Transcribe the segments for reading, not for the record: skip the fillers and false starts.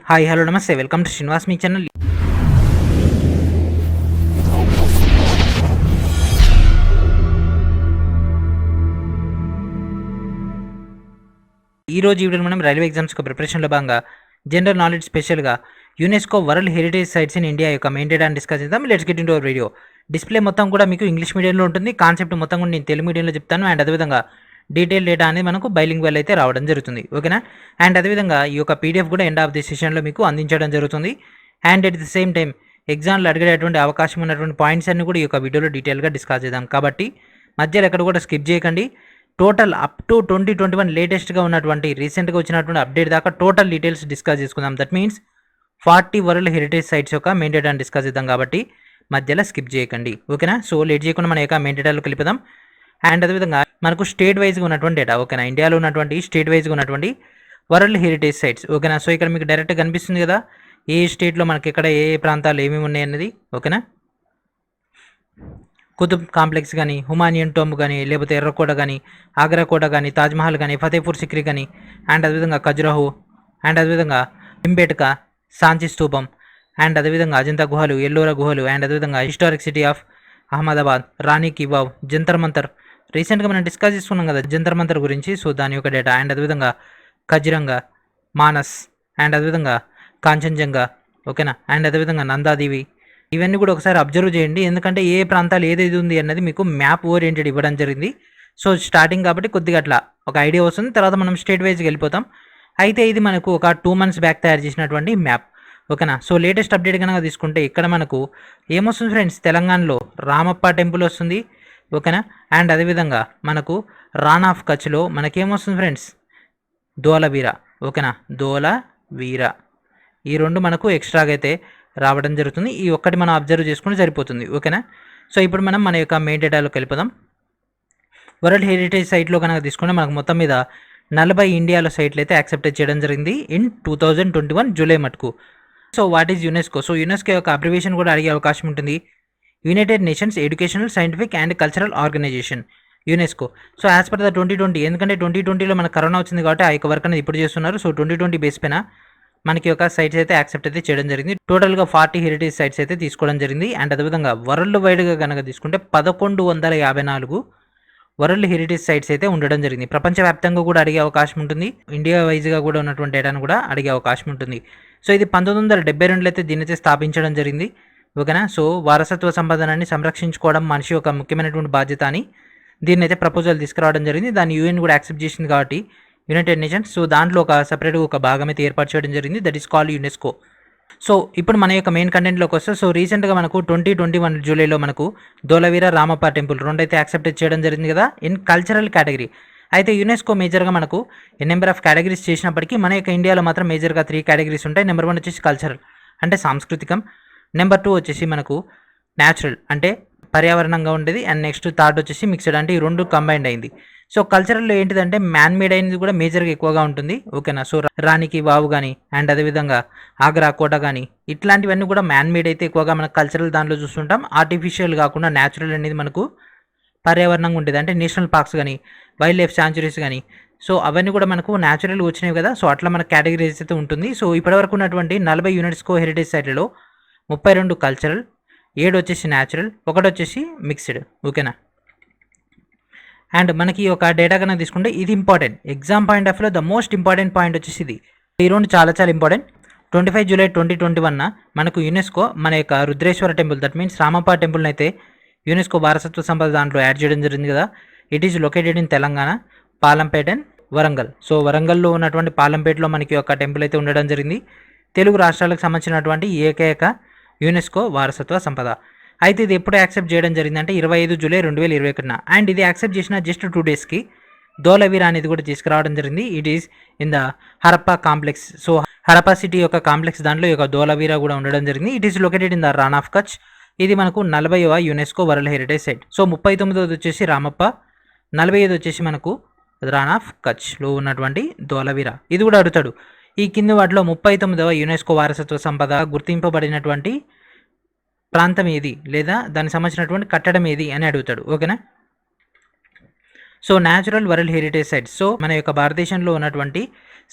Hi hello నమస్తే welcome to Srinivas మీ channel. ఈరోజు ఈ వీడియోలో మనం రైల్వే ఎగ్జామ్స్కి ప్రిపరేషన్లో భాగంగా జనరల్ నాలెడ్జ్ స్పెషల్గా UNESCO world heritage sites in India యొక్క మెయిన్ డేటా డిస్కస్ చేద్దాం. Let's get into our video. Display మొత్తం కూడా మీకు ఇంగ్లీష్ మీడియంలో ఉంటుంది. కాన్సెప్ట్ మొత్తం కూడా నేను తెలుగు మీడియంలో చెప్తాను. అండ్ అదేవిధంగా డీటెయిల్ డేటా అనేది మనకు బైలింగ్వల్ అయితే రావడం జరుగుతుంది. ఓకేనా. అండ్ అదేవిధంగా ఈ యొక్క పీడిఎఫ్ కూడా ఎండ్ ఆఫ్ ది సెషన్లో మీకు అందించడం జరుగుతుంది. And at the same time ఎగ్జామ్లో అడిగేటువంటి అవకాశం ఉన్నటువంటి పాయింట్స్ అన్ని కూడా ఈ యొక్క వీడియోలో డీటెయిల్గా డిస్కస్ చేద్దాం. కాబట్టి మధ్యలో ఎక్కడ కూడా స్కిప్ చేయకండి. టోటల్ అప్ టు 2021 లేటెస్ట్గా ఉన్నటువంటి రీసెంట్గా వచ్చినటువంటి అప్డేట్ దాకా టోటల్ డీటెయిల్స్ డిస్కస్ చేసుకుందాం. That means 40 world heritage sites యొక్క మెయిన్ డేటాను డిస్కస్ చేద్దాం. కాబట్టి మధ్యలో స్కిప్ చేయకండి. ఓకేనా. సో లేట్ చేయకుండా మన యొక్క మెయిన్ డేటాలో కలిపిద్దాం. అండ్ అదేవిధంగా మనకు స్టేట్ వైజ్గా ఉన్నటువంటి డేటా. ఓకేనా. ఇండియాలో ఉన్నటువంటి స్టేట్ వైజ్గా ఉన్నటువంటి వరల్డ్ హెరిటేజ్ సైట్స్. ఓకేనా. సో ఇక్కడ మీకు డైరెక్ట్గా కనిపిస్తుంది కదా ఏ స్టేట్లో మనకి ఇక్కడ ఏ ప్రాంతాలు ఏమేమి ఉన్నాయి అన్నది. ఓకేనా. కుతుబ్ కాంప్లెక్స్ కానీ, హుమాయూన్ టోంబ్ కానీ, లేకపోతే ఎర్రకోట కానీ, ఆగ్రా కోట కానీ, తాజ్మహల్ కానీ, ఫతేపూర్ సిక్రీ కానీ, అండ్ అదేవిధంగా ఖజురహో, అండ్ అదేవిధంగా భీంబేట్కా, సాంచి స్తూపం, అండ్ అదేవిధంగా అజంతా గుహలు, ఎల్లోరా గుహలు, అండ్ అదేవిధంగా హిస్టారిక్ సిటీ ఆఫ్ అహ్మదాబాద్, రాణి కి వావ్, జంతర్ మంతర్. రీసెంట్గా మనం డిస్కస్ చేసుకున్నాం కదా జంతర్ మంతర్ గురించి. సో దాని యొక్క డేటా. అండ్ అదేవిధంగా ఖజిరంగా, మానస్, అండ్ అదేవిధంగా కాంచన్జంగా. ఓకేనా. అండ్ అదేవిధంగా నందాదేవి. ఇవన్నీ కూడా ఒకసారి అబ్జర్వ్ చేయండి. ఎందుకంటే ఏ ప్రాంతాలు ఏదేది ఉంది అన్నది మీకు మ్యాప్ ఓరియంటెడ్ ఇవ్వడం జరిగింది. సో స్టార్టింగ్ కాబట్టి కొద్దిగా అట్లా ఒక ఐడియా వస్తుంది. తర్వాత మనం స్టేట్ వైజ్కి వెళ్ళిపోతాం. అయితే ఇది మనకు ఒక 2 months బ్యాక్ తయారు చేసినటువంటి మ్యాప్. ఓకేనా. సో లేటెస్ట్ అప్డేట్ కనుక తీసుకుంటే ఇక్కడ మనకు ఏమొస్తుంది ఫ్రెండ్స్, తెలంగాణలో రామప్ప టెంపుల్ వస్తుంది. ఓకేనా. అండ్ అదేవిధంగా మనకు రాన్ ఆఫ్ కచ్లో మనకేమొస్తుంది ఫ్రెండ్స్, ధోలవీర. ఓకేనా. ధోలవీర. ఈ రెండు మనకు ఎక్స్ట్రాగా అయితే రావడం జరుగుతుంది. ఈ ఒక్కటి మనం అబ్జర్వ్ చేసుకుంటే సరిపోతుంది. ఓకేనా. సో ఇప్పుడు మనం మన యొక్క మెయిన్ డేటాలో వెళ్ళిపోదాం. వరల్డ్ హెరిటేజ్ సైట్లో కనుక తీసుకుంటే మనకు మొత్తం మీద 40 ఇండియాలో సైట్లు అయితే యాక్సెప్ట్ చేయడం జరిగింది ఇన్ 2021 జూలై మటుకు. So what is UNESCO? So UNESCO యొక్క అబ్రివేషన్ కూడా అడిగే అవకాశం ఉంటుంది. United Nations Educational, Scientific and Cultural Organization, UNESCO. So as per the 2020, ఎందుకంటే 2020లో మనకు కరోనా వచ్చింది కాబట్టి ఆ యొక్క వర్క్ అనేది ఇప్పుడు చేస్తున్నారు. సో 2020 బేస్ పైన మనకి ఒక సైట్స్ అయితే యాక్సెప్ట్ అయితే చేయడం జరిగింది. టోటల్గా 40 హెరిటేజ్ సైట్స్ అయితే తీసుకోవడం జరిగింది. అండ్ అదేవిధంగా వరల్డ్ వైడ్గా కనుక తీసుకుంటే 1154 వరల్డ్ హెరిటేజ్ సైట్స్ అయితే ఉండడం జరిగింది. ప్రపంచవ్యాప్తంగా కూడా అడిగే అవకాశం ఉంటుంది. ఇండియా వైజ్గా కూడా ఉన్నటువంటి డేటాను కూడా అడిగే అవకాశం ఉంటుంది. సో ఇది 1972లో అయితే దీన్ని అయితే స్థాపించడం జరిగింది. ఓకేనా. సో వారసత్వ సంపదనాన్ని సంరక్షించుకోవడం మనిషి ఒక ముఖ్యమైనటువంటి బాధ్యత అని దీన్ని అయితే ప్రపోజల్ తీసుకురావడం జరిగింది. దాన్ని యూఎన్ కూడా యాక్సెప్ట్ చేసింది కాబట్టి యునైటెడ్ నేషన్స్. సో దాంట్లో ఒక సపరేట్గా ఒక భాగం అయితే ఏర్పాటు చేయడం జరిగింది. That is called UNESCO. So ఇప్పుడు మన యొక్క మెయిన్ కంటెంట్లోకి వస్తే, సో రీసెంట్గా మనకు 2021 జూలైలో మనకు ధోలవీర, రామప్ప టెంపుల్ రెండు అయితే యాక్సెప్ట్ చేయడం జరిగింది కదా ఇన్ కల్చరల్ కేటగిరీ. అయితే యునెస్కో మేజర్గా మనకు నెంబర్ ఆఫ్ కేటగిరీస్ చేసినప్పటికీ మన యొక్క ఇండియాలో మాత్రం మేజర్గా 3 కేటగిరీస్ ఉంటాయి. నెంబర్ 1 వచ్చేసి కల్చరల్ అంటే సాంస్కృతికం. నెంబర్ 2 వచ్చేసి మనకు న్యాచురల్ అంటే పర్యావరణంగా ఉండేది. అండ్ నెక్స్ట్ థర్డ్ వచ్చేసి మిక్స్డ్ అంటే ఈ రెండు కంబైండ్ అయింది. సో కల్చరల్లో ఏంటిదంటే మ్యాన్ మేడ్ అయినది కూడా మేజర్గా ఎక్కువగా ఉంటుంది. ఓకేనా. సో రాణికి వావు కానీ, అండ్ అదేవిధంగా ఆగ్రా కోట కానీ, ఇట్లాంటివన్నీ కూడా మ్యాన్ మేడ్ అయితే ఎక్కువగా మనకు కల్చరల్ దాంట్లో చూస్తుంటాం. ఆర్టిఫిషియల్ కాకుండా న్యాచురల్ అనేది మనకు పర్యావరణంగా ఉంటుంది. అంటే నేషనల్ పార్క్స్ కానీ, వైల్డ్ లైఫ్ శాంచురీస్ కానీ, సో అవన్నీ కూడా మనకు న్యాచురల్గా వచ్చినాయి కదా. సో అట్లా మనకు కేటగిరీస్ అయితే ఉంటుంది. సో ఇప్పటివరకు ఉన్నటువంటి 40 యునెస్కో హెరిటేజ్ సైట్లలో 32 కల్చరల్, 7 వచ్చేసి న్యాచురల్, 1 వచ్చేసి మిక్స్డ్. ఓకేనా. అండ్ మనకి ఒక డేటా కనుక తీసుకుంటే ఇది ఇంపార్టెంట్ ఎగ్జామ్ పాయింట్ ఆఫ్ లో ద మోస్ట్ ఇంపార్టెంట్ పాయింట్ వచ్చేసి ఇది. ఈ రెండు చాలా చాలా ఇంపార్టెంట్. 25 జూలై 2021 మనకు యునెస్కో మన యొక్క Rudreshwara temple, that means Ramappa టెంపుల్ని అయితే యునెస్కో వారసత్వ సంపద దాంట్లో యాడ్ చేయడం జరిగింది కదా. It is located in Telangana, Palampet and Warangal. So వరంగల్లో ఉన్నటువంటి పాలంపేటలో మనకి ఒక టెంపుల్ అయితే ఉండడం జరిగింది. తెలుగు రాష్ట్రాలకు సంబంధించినటువంటి ఏకైక యునెస్కో వారసత్వ సంపద. అయితే ఇది ఎప్పుడు యాక్సెప్ట్ చేయడం జరిగిందంటే 25 జూలై 2021. అండ్ ఇది యాక్సెప్ట్ చేసిన జస్ట్ 2 డేస్కి ధోలవీర అనేది కూడా తీసుకురావడం జరిగింది. It is in the Harappa complex. So Harappa city యొక్క కాంప్లెక్స్ దాంట్లో ఒక ధోలవీర కూడా ఉండడం జరిగింది. It is located in the Rann of Kutch. ఇది మనకు 40వ UNESCO world heritage site. So 39వ వచ్చేసి రామప్ప, 45 వచ్చేసి మనకు రాన్ ఆఫ్ కచ్లో ఉన్నటువంటి ధోలవీర. ఇది కూడా అడుగుతాడు. ఈ కింది వాటిలో 39వ యునెస్కో వారసత్వ సంపద గుర్తింపబడినటువంటి ప్రాంతం ఏది లేదా దానికి సంబంధించినటువంటి కట్టడం ఏది అని అడుగుతాడు. ఓకేనా. So natural world heritage sites. So మన యొక్క భారతదేశంలో ఉన్నటువంటి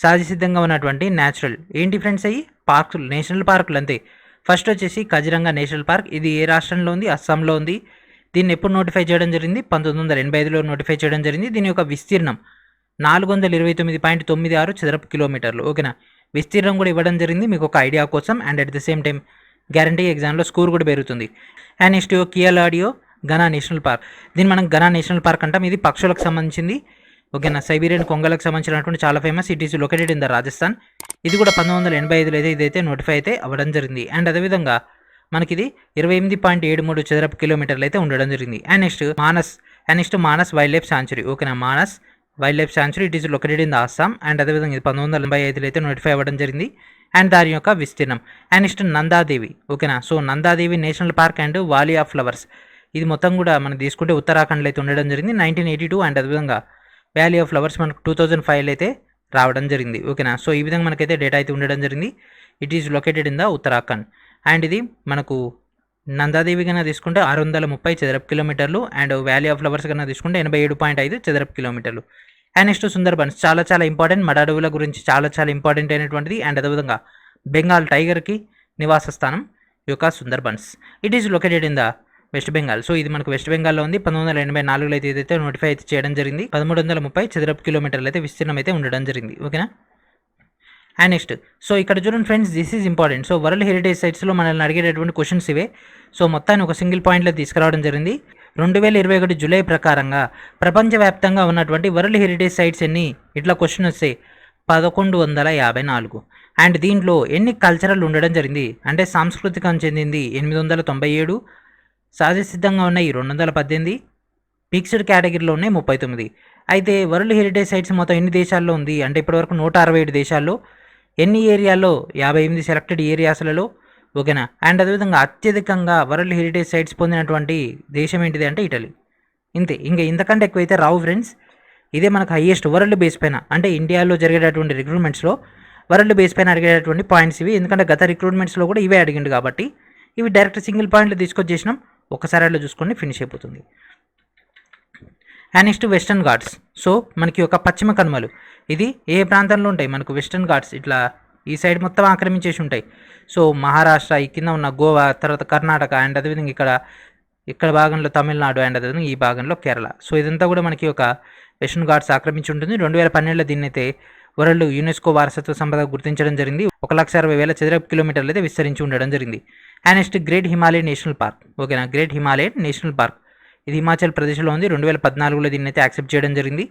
సహజ సిద్ధంగా ఉన్నటువంటి న్యాచురల్ ఏంటి ఫ్రెండ్స్ అయ్యి పార్కులు, నేషనల్ పార్కులు అంతే. ఫస్ట్ వచ్చేసి కజిరంగా నేషనల్ పార్క్. ఇది ఏ రాష్ట్రంలో ఉంది? అస్సాంలో ఉంది. దీన్ని ఎప్పుడు నోటిఫై చేయడం జరిగింది? 1985లో నోటిఫై చేయడం జరిగింది. దీని యొక్క విస్తీర్ణం 429.96 చదరపు కిలోమీటర్లు. ఓకేనా, విస్తీర్ణం కూడా ఇవ్వడం జరిగింది మీకు ఒక ఐడియా కోసం. And at the same time guarantee ఎగ్జామ్లో స్కోర్ కూడా పెరుగుతుంది. And next కియాలాడియో Ghana national park. దీన్ని మనం ఘనా నేషనల్ పార్క్ అంటాం. ఇది పక్షులకు సంబంధించింది. ఓకేనా, సైబీరియన్ కొంగలకు సంబంధించినటువంటి చాలా famous. It is located in the Rajasthan. ఇది కూడా 1985లో అయితే ఇదైతే నోటిఫై అయితే అవ్వడం జరిగింది. అండ్ అదేవిధంగా మనకి ఇది 28.73 చదరపు కిలోమీటర్లు అయితే ఉండడం జరిగింది. And next Manas wild life sanctuary. ఓకేనా, Manas wild life sanctuary it is located in the Assam. And అదేవిధంగా ఇది 1985లో అయితే నోటిఫై అవ్వడం జరిగింది. అండ్ దాని యొక్క విస్తీర్ణం. And next Nanda Devi. ఓకేనా, so Nanda Devi national park and valley of flowers. ఇది మొత్తం కూడా మనం తీసుకుంటే ఉత్తరాఖండ్లో అయితే ఉండడం జరిగింది 1982. అండ్ అదేవిధంగా వ్యాలీ ఆఫ్ ఫ్లవర్స్ మనకు 2005 అయితే రావడం జరిగింది. ఓకేనా, సో ఈ విధంగా మనకైతే డేటా అయితే ఉండడం జరిగింది. It is located in the Uttarakhand. And ఇది మనకు నందాదేవి కన్నా తీసుకుంటే 630 చదరపు కిలోమీటర్లు. అండ్ వ్యాలీ ఆఫ్ ఫ్లవర్స్ కన్నా తీసుకుంటే 87.5 చదరపు కిలోమీటర్లు. And next Sundarbans. చాలా ఇంపార్టెంట్, మడ అడవుల గురించి చాలా ఇంపార్టెంట్ అయినటువంటిది. అండ్ అదేవిధంగా బెంగాల్ టైగర్కి నివాస స్థానం ఈ యొక్క Sundarbans. It is located in the west Bengal. So ఇది మనకు వెస్ట్ బెంగాల్లో ఉంది. 1984లో అయితే ఇదైతే నోటిఫై అయితే చేయడం జరిగింది. 1330 చదరపు కిలోమీటర్లు అయితే విస్తీర్ణం అయితే ఉండడం జరిగింది. ఓకేనా, అండ్ నెక్స్ట్ సో ఇక్కడ చూడండి friends, this is important. So world heritage సైట్స్లో మనల్ని అడిగేటటువంటి క్వశ్చన్స్ ఇవే. సో మొత్తాన్ని ఒక సింగిల్ పాయింట్లో తీసుకురావడం జరిగింది. 2021 జూలై ప్రకారంగా ప్రపంచవ్యాప్తంగా ఉన్నటువంటి వరల్డ్ హెరిటేజ్ సైట్స్ ఎన్ని? ఇట్లా క్వశ్చన్ వస్తే 1154. అండ్ దీంట్లో ఎన్ని కల్చరల్ ఉండడం జరిగింది అంటే సాంస్కృతికం చెందింది 897, సహజ సిద్ధంగా ఉన్నాయి 218, మిక్స్డ్ కేటగిరీలో ఉన్నాయి 39. అయితే వరల్డ్ హెరిటేజ్ సైట్స్ మొత్తం ఎన్ని దేశాల్లో ఉంది అంటే ఇప్పటివరకు 167 దేశాల్లో, ఎన్ని ఏరియాల్లో? 58 సెలెక్టెడ్ ఏరియాస్లలో. ఓకేనా, అండ్ అదేవిధంగా అత్యధికంగా వరల్డ్ హెరిటేజ్ సైట్స్ పొందినటువంటి దేశం ఏంటిది అంటే ఇటలీ. ఇంతే, ఇంకా ఇంతకంటే ఎక్కువైతే రావు ఫ్రెండ్స్. ఇదే మనకు హైయెస్ట్ వరల్డ్ బేస్ పైన, అంటే ఇండియాలో జరిగేటటువంటి రిక్రూట్మెంట్స్లో వరల్డ్ బేస్ పైన అడిగేటటువంటి పాయింట్స్ ఇవి. ఎందుకంటే గత రిక్రూట్మెంట్స్లో కూడా ఇవే అడిగిండు కాబట్టి ఇవి డైరెక్ట్ సింగిల్ పాయింట్లు తీసుకొచ్చేసినాం. ఒకసారి అట్లా చూసుకొని ఫినిష్ అయిపోతుంది. And next western Ghats. So మనకి ఒక పశ్చిమ కనుమలు ఇది ఏ ప్రాంతంలో ఉంటాయి? మనకు వెస్టర్న్ ఘాట్స్ ఇట్లా ఈ సైడ్ మొత్తం ఆక్రమించేసి ఉంటాయి. సో మహారాష్ట్ర, ఈ కింద ఉన్న గోవా, తర్వాత కర్ణాటక, అండ్ అదేవిధంగా ఇక్కడ భాగంలో తమిళనాడు, అండ్ అదేవిధంగా ఈ భాగంలో కేరళ. సో ఇదంతా కూడా మనకి ఒక వెస్టర్న్ ఘాట్స్ ఆక్రమించి ఉంటుంది. 2012లో దీన్ని అయితే వరల్డ్ యునెస్కో వారసత్వ సంపద గుర్తించడం జరిగింది. 1,60,000 చదరపు కిలోమీటర్లు అయితే విస్తరించి ఉండడం జరిగింది. And next great Himalayan national park. ఓకేనా, గ్రేట్ హిమాలయన్ నేషనల్ పార్క్ ఇది హిమాచల్ ప్రదేశ్లో ఉంది. 2014లో దీన్ని అయితే యాక్సెప్ట్ చేయడం జరిగింది.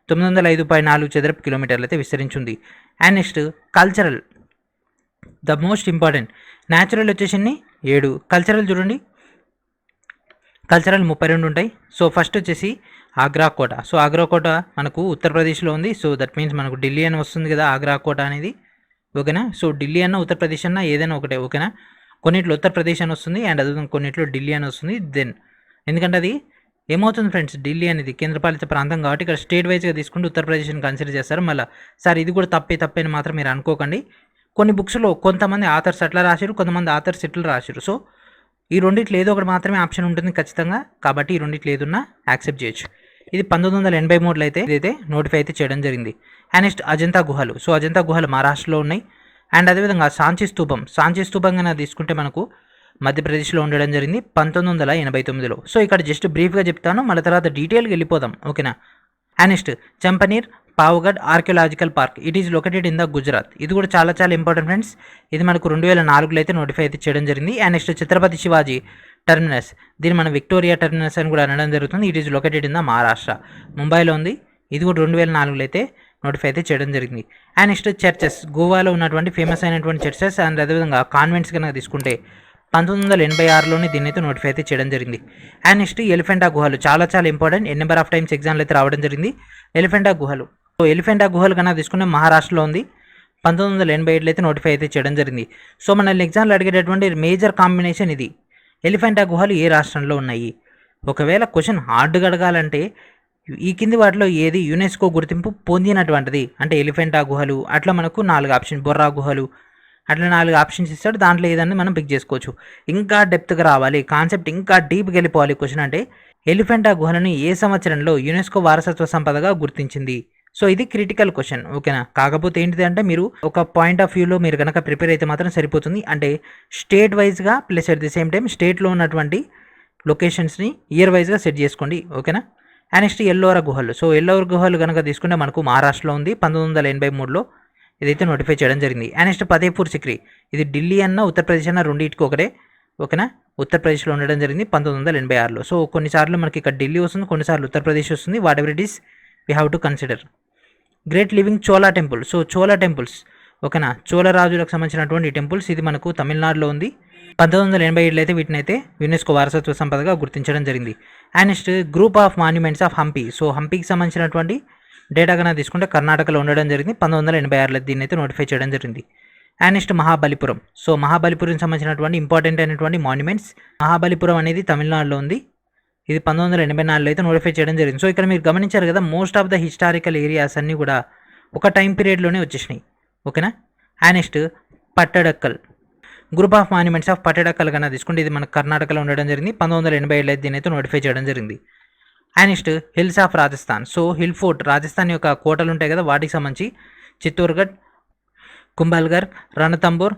905.4 చదరపు కిలోమీటర్లు అయితే విస్తరించింది. And next cultural, the most important. Natural వచ్చేసి 7, కల్చరల్ చూడండి, కల్చరల్ 32 ఉంటాయి. సో ఫస్ట్ వచ్చేసి ఆగ్రా కోట. సో ఆగ్రా కోట మనకు ఉత్తరప్రదేశ్లో ఉంది. సో దట్ మీన్స్ మనకు ఢిల్లీ అని వస్తుంది కదా ఆగ్రా కోట అనేది. ఓకేనా, సో ఢిల్లీ అన్న ఉత్తరప్రదేశ్ అన్న ఏదైనా ఒకటే. ఓకేనా, కొన్నిట్లో ఉత్తరప్రదేశ్ అని వస్తుంది అండ్ అదే కొన్నిట్లో ఢిల్లీ అని వస్తుంది. దెన్ ఎందుకంటే అది ఏమవుతుంది ఫ్రెండ్స్, ఢిల్లీ అనేది కేంద్రపాలిత ప్రాంతం కాబట్టి ఇక్కడ స్టేట్ వైజ్గా తీసుకుంటే ఉత్తరప్రదేశ్ని కన్సిడర్ చేస్తారు. మళ్ళీ సార్ ఇది కూడా తప్పే అని మాత్రం మీరు అనుకోకండి. కొన్ని బుక్స్లో కొంతమంది ఆథర్స్ అట్లా రాశారు, కొంతమంది ఆథర్స్ ఇట్లా రాశారు. సో ఈ రెండిట్లో ఏదో ఒకటి మాత్రమే ఆప్షన్ ఉంటుంది ఖచ్చితంగా. కాబట్టి ఈ రెండిట్లో ఏదున్నా యాక్సెప్ట్ చేయొచ్చు. ఇది 1983లో అయితే ఇదైతే నోటిఫై అయితే చేయడం జరిగింది. అండ్ నెక్స్ట్ అజంతా గుహలు. సో అజంతా గుహలు మహారాష్ట్రలో ఉన్నాయి. అండ్ అదేవిధంగా సాంచి స్తూపం కన్నా తీసుకుంటే మనకు మధ్యప్రదేశ్లో ఉండడం జరిగింది 1989లో. సో ఇక్కడ జస్ట్ బ్రీఫ్గా చెప్తాను, మళ్ళీ తర్వాత డీటెయిల్గా వెళ్ళిపోదాం. ఓకేనా, and next Champaner Pavagadh archaeological park. It is located in the Gujarat. ఇది కూడా చాలా ఇంపార్టెంట్ ఫ్రెండ్స్. ఇది మనకు 2004లో అయితే నోటిఫై అయితే చేయడం జరిగింది. And next Chhatrapati Shivaji Terminus. దీన్ని మనం విక్టోరియా టెర్మినస్ అని కూడా అనడం జరుగుతుంది. It is located in the Maharashtra, ముంబైలో ఉంది. ఇది కూడా 2004లో అయితే నోటిఫై అయితే చేయడం జరిగింది. అండ్ నెక్స్ట్ చర్చెస్, గోవాలో ఉన్నటువంటి ఫేమస్ అయినటువంటి చర్చెస్ అండ్ అదేవిధంగా కాన్వెంట్స్ కనుక తీసుకుంటే 1986లోనే దీన్ని అయితే నోటిఫై అయితే చేయడం జరిగింది. అండ్ నెక్స్ట్ ఎలిఫెంటా గుహలు చాలా ఇంపార్టెంట్. నెంబర్ ఆఫ్ టైమ్స్ ఎగ్జామ్లు అయితే రావడం జరిగింది. ఎలిఫెంటా గుహలు. సో ఎలిఫెంటా గుహలు కన్నా తీసుకుంటే మహారాష్ట్రలో ఉంది. 1987లో అయితే నోటిఫై అయితే చేయడం జరిగింది. సో మన ఎగ్జామ్లో అడిగేటటువంటి మేజర్ కాంబినేషన్ ఇది. ఎలిఫెంటా గుహలు ఏ రాష్ట్రంలో ఉన్నాయి? ఒకవేళ క్వశ్చన్ హార్డ్గా అడగాలంటే ఈ కింది వాటిలో ఏది యునెస్కో గుర్తింపు పొందినటువంటిది అంటే ఎలిఫెంటా గుహలు. అట్లా మనకు 4 ఆప్షన్, బొర్రా గుహలు, అట్లా 4 ఆప్షన్స్ ఇస్తాడు. దాంట్లో ఏదన్నా మనం పిక్ చేసుకోవచ్చు. ఇంకా డెప్త్గా రావాలి, కాన్సెప్ట్ ఇంకా డీప్గా వెళ్ళిపోవాలి క్వశ్చన్ అంటే ఎలిఫెంటా గుహలను ఏ సంవత్సరంలో యునెస్కో వారసత్వ సంపదగా గుర్తించింది? సో ఇది క్రిటికల్ క్వశ్చన్, ఓకేనా. కాకపోతే ఏంటిది అంటే మీరు ఒక పాయింట్ ఆఫ్ వ్యూలో మీరు కనుక ప్రిపేర్ అయితే మాత్రం సరిపోతుంది. అంటే స్టేట్ వైజ్గా plus at the same time స్టేట్లో ఉన్నటువంటి లొకేషన్స్ని ఇయర్ వైజ్గా సెట్ చేసుకోండి, ఓకేనా. అండ్ నెక్స్ట్ ఎల్లోరా గుహలు. సో ఎల్లోరా గుహలు కనుక తీసుకుంటే మనకు మహారాష్ట్రలో ఉంది 1983లో ఇదైతే నోటిఫై చేయడం జరిగింది. అండ్ నెక్స్ట్ ఫతేపూర్ సిక్రీ, ఇది ఢిల్లీ అన్న ఉత్తరప్రదేశ్ అన్న రెండింటికి ఒకటే, ఓకేనా. ఉత్తరప్రదేశ్లో ఉండడం జరిగింది 1986లో. సో కొన్నిసార్లు మనకి ఇక్కడ ఢిల్లీ వస్తుంది, కొన్నిసార్లు ఉత్తరప్రదేశ్ వస్తుంది. What ever it is we have to consider. Great living Chola temple. So Chola temples, ఓకేనా, చోళ రాజులకు సంబంధించినటువంటి టెంపుల్స్. ఇది మనకు తమిళనాడులో ఉంది. 1987లో అయితే వీటిని అయితే యునెస్కో వారసత్వ సంపదగా గుర్తించడం జరిగింది. And next group of monuments of Hampi. So హంపీకి సంబంధించినటువంటి డేటా కన్నా తీసుకుంటే కర్ణాటకలో ఉండడం జరిగింది. 1986లో దీన్ని అయితే నోటిఫై చేయడం జరిగింది. And next Mahabalipuram. So Mahabalipuram సంబంధించినటువంటి ఇంపార్టెంట్ అయినటువంటి మాన్యుమెంట్స్. మహాబలిపురం అనేది తమిళనాడులో ఉంది. ఇది 1984లో అయితే నోటిఫై చేయడం జరిగింది. సో ఇక్కడ మీరు గమనించారు కదా, most of the historical areas అన్నీ కూడా ఒక టైం పీరియడ్లోనే వచ్చేసినాయి, ఓకేనా. And next Pattadakal. Group of monuments of Pattadakal కన్నా తీసుకుంటే ఇది మనకు కర్ణాటకలో ఉండడం జరిగింది. 1987లో అయితే దీని అయితే నోటిఫై చేయడం జరిగింది. And next hills of Rajasthan. So hill fort, Rajasthan యొక్క కోటలు ఉంటాయి కదా, వాటికి సంబంధించి Chittorgarh, Kumbhalgarh, Ranthambore,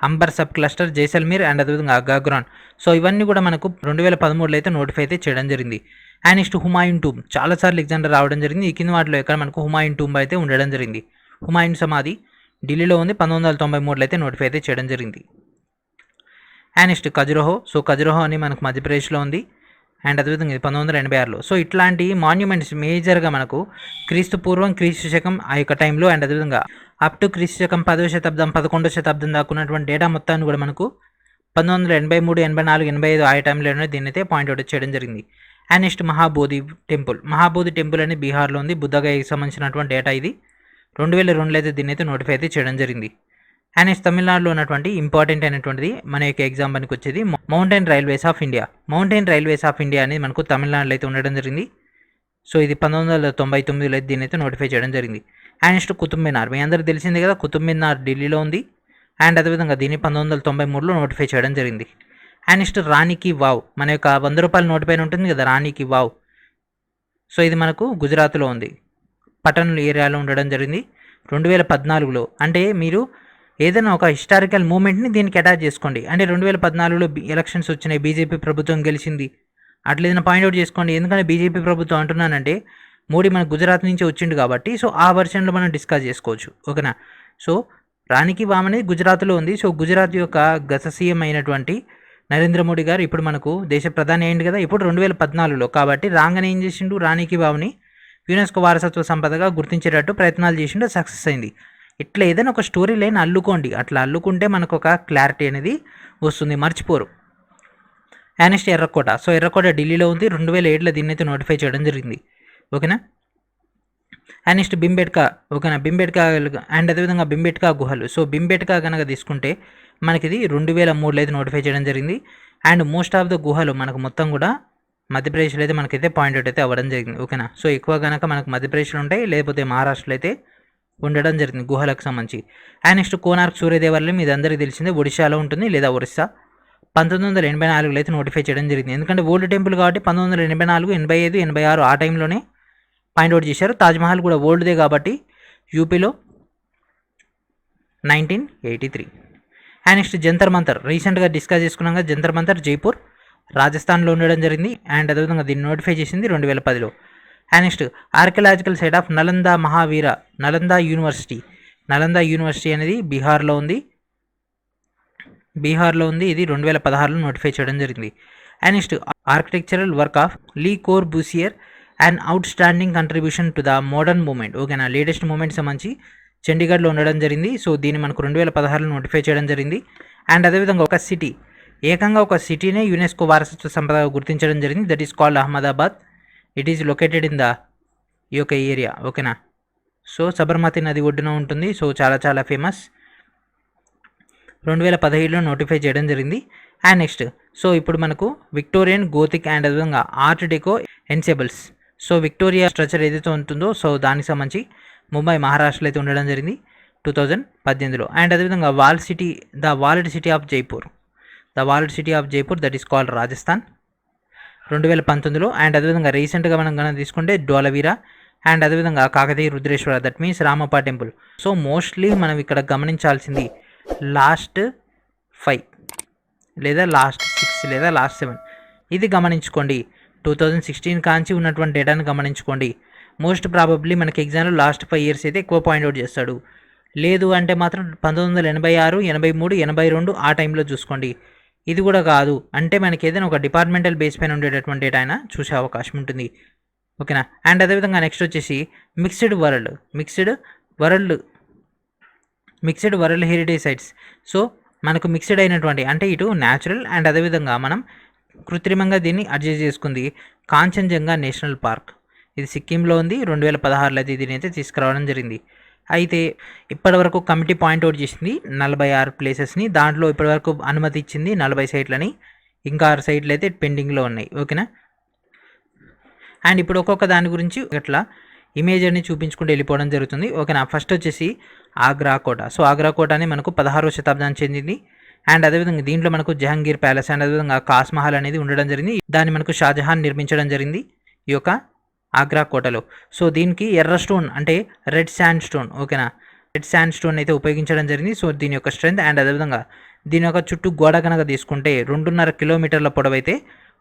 Amber sub cluster, Jaisalmer and అదేవిధంగా గాగ్రాన్. సో ఇవన్నీ కూడా మనకు 2013లో అయితే నోటిఫై అయితే చేయడం జరిగింది. అండ్ నెక్స్ట్ హుమాయూన్ టూంబ్, చాలాసార్లు ఎగ్జామ్ రావడం జరిగింది. ఈ కింద వాటిలో ఎక్కడ మనకు హుమాయూన్ టూంబ్ అయితే ఉండడం జరిగింది. హుమాయూన్ సమాధి ఢిల్లీలో ఉంది. 1993లో అయితే నోటిఫై అయితే చేయడం జరిగింది. And next Khajuraho. So Khajuraho అని మనకు మధ్యప్రదేశ్లో ఉంది. అండ్ అదేవిధంగా ఇది 1986లో. సో ఇట్లాంటి మాన్యుమెంట్స్ మేజర్గా మనకు క్రీస్తు పూర్వం, క్రీస్తు శకం ఆ యొక్క టైంలో అండ్ అదేవిధంగా అప్ టు క్రీస్తు శకం 10వ శతాబ్దం, 11వ శతాబ్దం దాకా ఉన్నటువంటి డేటా మొత్తాన్ని కూడా మనకు 1983, 84, 85 ఆ టైంలోనే దీన్ని అయితే పాయింట్అవుట్ చేయడం జరిగింది. And next Mahabodhi temple. Mahabodhi temple అనేది బీహార్లో ఉంది. బుద్ధగయకి సంబంధించినటువంటి డేటా ఇది. 2002లో అయితే దీన్ని అయితే నోటిఫై అయితే చేయడం జరిగింది. అండ్ నెక్స్ట్ తమిళనాడులో ఉన్నటువంటి ఇంపార్టెంట్ అయినటువంటిది మన యొక్క ఎగ్జామ్ పనికి వచ్చేది mountain railways of India. Mountain railways of India అనేది మనకు తమిళనాడులో అయితే ఉండడం జరిగింది. సో ఇది 1999లో అయితే దీన్ని అయితే నోటిఫై చేయడం జరిగింది. అండ్ నెక్స్ట్ కుతుబ్ మినార్. మీ అందరికీ తెలిసిందే కదా, కుతుబ్ మినార్ ఢిల్లీలో ఉంది. అండ్ అదేవిధంగా దీన్ని 1993లో నోటిఫై చేయడం జరిగింది. అండ్ నెక్స్ట్ రాణి కి వావ్, మన యొక్క 100 రూపాయల నోటు పైన ఉంటుంది కదా రాణి కి వావ్. సో ఇది మనకు గుజరాత్లో ఉంది, పటన్ ఏరియాలో ఉండడం జరిగింది 2014లో. అంటే మీరు ఏదైనా ఒక హిస్టారికల్ మూమెంట్ని దీనికి అటాచ్ చేసుకోండి. అంటే 2014లో ఎలక్షన్స్ వచ్చినాయి, బీజేపీ ప్రభుత్వం గెలిచింది, అట్లా ఏదైనా పాయింట్అవుట్ చేసుకోండి. ఎందుకంటే బీజేపీ ప్రభుత్వం అంటున్నానంటే మోడీ మన గుజరాత్ నుంచి వచ్చిండు కాబట్టి, సో ఆ వర్షన్లో మనం డిస్కస్ చేసుకోవచ్చు, ఓకేనా. సో రాణికి వామ్ అనేది గుజరాత్లో ఉంది. సో గుజరాత్ యొక్క గత సీఎం అయినటువంటి నరేంద్ర మోడీ గారు ఇప్పుడు మనకు దేశ ప్రధాని అయింది కదా ఇప్పుడు 2014లో. కాబట్టి రాగానే ఏం చేసిండు, రాణికి వావ్ని యునెస్కో వారసత్వ సంపదగా గుర్తించేటట్టు ప్రయత్నాలు చేసిండు, సక్సెస్ అయింది. ఇట్లా ఏదైనా ఒక స్టోరీ లైన్ అల్లుకోండి, అట్లా అల్లుకుంటే మనకు ఒక క్లారిటీ అనేది వస్తుంది, మర్చిపోరు. అండ్ నెక్స్ట్ ఎర్రకోట. సో ఎర్రకోట ఢిల్లీలో ఉంది. 2007లో దీన్ని అయితే నోటిఫై చేయడం జరిగింది, ఓకేనా. అండ్ నెక్స్ట్ బింబేడ్కా, ఓకేనా. బింబేడ్కా అండ్ అదేవిధంగా బింబేడ్కా గుహలు. సో బింబేడ్కా కనుక తీసుకుంటే మనకి ఇది 2003లో అయితే నోటిఫై చేయడం జరిగింది. అండ్ మోస్ట్ ఆఫ్ ద గుహలు మనకు మొత్తం కూడా మధ్యప్రదేశ్లో అయితే మనకైతే పాయింట్అవుట్ అయితే అవ్వడం జరిగింది, ఓకేనా. సో ఎక్కువ కనుక మనకు మధ్యప్రదేశ్లో ఉంటాయి, లేకపోతే మహారాష్ట్రలో అయితే ఉండడం జరిగింది గుహలకు సంబంధించి. అండ్ నెక్స్ట్ కోనార్క్ సూర్యదేవాలయం, ఇది అందరికీ తెలిసిందే, ఒడిశాలో ఉంటుంది లేదా ఒరిస్సా. 1984లో అయితే నోటిఫై చేయడం జరిగింది. ఎందుకంటే ఓల్డ్ టెంపుల్ కాబట్టి 1984, 85, 86 ఆ టైంలోనే పాయింట్అవుట్ చేశారు. తాజ్మహల్ కూడా ఓల్డ్దే కాబట్టి యూపీలో 1983. అండ్ నెక్స్ట్ జంతర్ మంతర్, రీసెంట్గా డిస్కస్ చేసుకున్నాం కదా, జంతర్ మంతర్ జైపూర్ రాజస్థాన్లో ఉండడం జరిగింది. అండ్ అదేవిధంగా దీన్ని నోటిఫై చేసింది 2010లో. And next archaeological site of Nalanda Mahavira, Nalanda university. Nalanda university అనేది బీహార్లో ఉంది. ఇది 2016లో నోటిఫై చేయడం జరిగింది. And next architectural work of Le Corbusier and outstanding contribution to the modern moment, ఓకేనా. లేటెస్ట్ మూమెంట్ సంబంధించి చండీగఢ్లో ఉండడం జరిగింది. సో దీన్ని మనకు 2016లో నోటిఫై చేయడం జరిగింది. అండ్ అదేవిధంగా ఒక సిటీ, ఏకంగా ఒక సిటీనే యునెస్కో వారసత్వ సంపదగా గుర్తించడం జరిగింది. That is called Ahmedabad. It is located in the ఈ యొక్క ఏరియా, ఓకేనా. సో సబర్మతి నది ఒడ్డున ఉంటుంది. సో చాలా చాలా ఫేమస్. 2017లో నోటిఫై చేయడం జరిగింది. అండ్ నెక్స్ట్ సో ఇప్పుడు మనకు విక్టోరియన్, గోతిక్ అండ్ అదేవిధంగా art deco ensembles. So Victoria structure ఏదైతే ఉంటుందో సో దానికి సంబంధించి ముంబై, మహారాష్ట్రలో అయితే ఉండడం జరిగింది 2018లో. అండ్ అదేవిధంగా the walled city of Jaipur, that is called Rajasthan 2019లో. అండ్ అదేవిధంగా రీసెంట్గా మనం కనుక తీసుకుంటే డోలవీరా అండ్ అదేవిధంగా Kakatiya Rudreshwara, that means Ramappa temple. So mostly మనం ఇక్కడ గమనించాల్సింది లాస్ట్ 5 లేదా లాస్ట్ 6 లేదా లాస్ట్ 7 ఇది గమనించుకోండి. 2016 కాంచి ఉన్నటువంటి డేటాను గమనించుకోండి. మోస్ట్ ప్రాబబ్లీ మనకి ఎగ్జామ్లో లాస్ట్ 5 ఇయర్స్ అయితే ఎక్కువ పాయింట్అవుట్ చేస్తాడు. లేదు అంటే మాత్రం 1986, 83, 82 ఆ టైంలో చూసుకోండి. ఇది కూడా కాదు అంటే మనకి ఏదైనా ఒక డిపార్ట్మెంటల్ బేస్ పైన ఉండేటటువంటి డేటా అయినా చూసే అవకాశం ఉంటుంది. ఓకేనా. అండ్ అదేవిధంగా నెక్స్ట్ వచ్చేసి mixed world heritage sites. So మనకు మిక్స్డ్ అయినటువంటి అంటే ఇటు న్యాచురల్ అండ్ అదేవిధంగా మనం కృత్రిమంగా దీన్ని అడ్జస్ట్ చేసుకుంది కాంచన్జంగా నేషనల్ పార్క్. ఇది సిక్కింలో ఉంది. 2016లో అయితే దీని అయితే తీసుకురావడం జరిగింది. అయితే ఇప్పటివరకు కమిటీ పాయింట్అవుట్ చేసింది 46 ప్లేసెస్ని. దాంట్లో ఇప్పటివరకు అనుమతి ఇచ్చింది 40 సైట్లని. ఇంకా 6 సైట్లు అయితే పెండింగ్లో ఉన్నాయి. ఓకేనా. అండ్ ఇప్పుడు ఒక్కొక్క దాని గురించి అట్లా ఇమేజ్ని చూపించుకుంటూ వెళ్ళిపోవడం జరుగుతుంది. ఓకేనా. ఫస్ట్ వచ్చేసి ఆగ్రా కోట. సో ఆగ్రా కోట అని మనకు 16వ శతాబ్దానికి చెందింది. అండ్ అదేవిధంగా దీంట్లో మనకు జహంగీర్ ప్యాలెస్ అండ్ అదేవిధంగా కాస్ మహల్ అనేది ఉండడం జరిగింది. దాన్ని మనకు షాజహాన్ నిర్మించడం జరిగింది ఈ యొక్క ఆగ్రా కోటలో. సో దీనికి ఎర్ర స్టోన్ అంటే రెడ్ శాండ్ స్టోన్. ఓకేనా. రెడ్ శాండ్ స్టోన్ అయితే ఉపయోగించడం జరిగింది. సో దీని యొక్క స్ట్రెంత్ అండ్ అదేవిధంగా దీని యొక్క చుట్టూ గోడ కనుక తీసుకుంటే 2.5 కిలోమీటర్ల పొడవైతే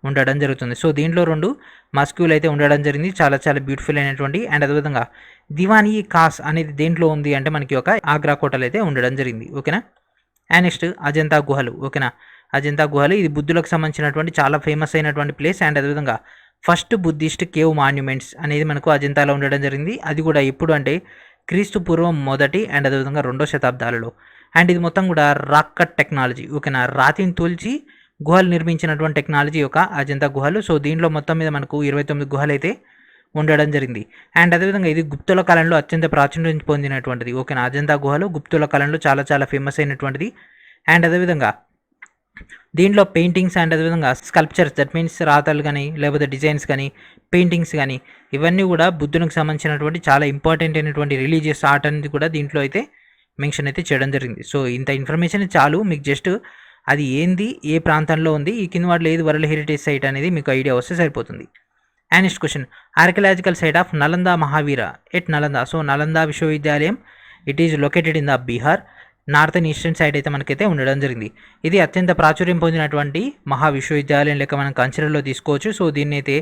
ఉండడం జరుగుతుంది. సో దీంట్లో 2 మస్క్యూలు అయితే ఉండడం జరిగింది. చాలా చాలా బ్యూటిఫుల్ అయినటువంటి. అండ్ అదేవిధంగా దివానీ కాస్ అనేది దేంట్లో ఉంది అంటే మనకి ఒక ఆగ్రా కోటలు అయితే ఉండడం జరిగింది. ఓకేనా. అండ్ నెక్స్ట్ అజంతా గుహలు. ఓకేనా. అజంతా గుహలు ఇది బుద్ధులకు సంబంధించినటువంటి చాలా ఫేమస్ అయినటువంటి ప్లేస్. అండ్ అదేవిధంగా ఫస్ట్ బుద్ధిస్ట్ కేవ్ మాన్యుమెంట్స్ అనేది మనకు అజంతాలో ఉండడం జరిగింది. అది కూడా ఎప్పుడు అంటే క్రీస్తు పూర్వం 1 అండ్ అదేవిధంగా 2వ శతాబ్దాలలో. అండ్ ఇది మొత్తం కూడా రాక్ కట్ టెక్నాలజీ. ఓకేనా. రాతిని తోల్చి గుహలు నిర్మించినటువంటి టెక్నాలజీ యొక్క అజంతా గుహలు. సో దీంట్లో మొత్తం మీద మనకు 29 గుహలు అయితే ఉండడం జరిగింది. అండ్ అదేవిధంగా ఇది గుప్తుల కాలంలో అత్యంత ప్రాచుర్యం పొందినటువంటిది. ఓకేనా. అజంతా గుహలు గుప్తుల కాలంలో చాలా చాలా ఫేమస్ అయినటువంటిది. అండ్ అదేవిధంగా దీంట్లో పెయింటింగ్స్ అండ్ అదేవిధంగా స్కల్ప్చర్స్, దట్ మీన్స్ రాతలు కానీ లేకపోతే డిజైన్స్ కానీ పెయింటింగ్స్ కానీ ఇవన్నీ కూడా బుద్ధునికి సంబంధించినటువంటి చాలా ఇంపార్టెంట్ అయినటువంటి రిలీజియస్ ఆర్ట్ అనేది కూడా దీంట్లో అయితే మెన్షన్ అయితే చేయడం జరిగింది. సో ఇంత ఇన్ఫర్మేషన్ చాలు మీకు. జస్ట్ అది ఏంది, ఏ ప్రాంతంలో ఉంది, ఈ కింద వాటిలో ఏది వరల్డ్ హెరిటేజ్ సైట్ అనేది మీకు ఐడియా వస్తే సరిపోతుంది. And next question, archaeological site of Nalanda Mahavira at Nalanda. So Nalanda విశ్వవిద్యాలయం it is located in the Bihar northern eastern side అయితే మనకైతే ఉండడం జరిగింది. ఇది అత్యంత ప్రాచుర్యం పొందినటువంటి మహా విశ్వవిద్యాలయం లెక్క మనం కన్సిడర్లో తీసుకోవచ్చు. సో దీన్ని అయితే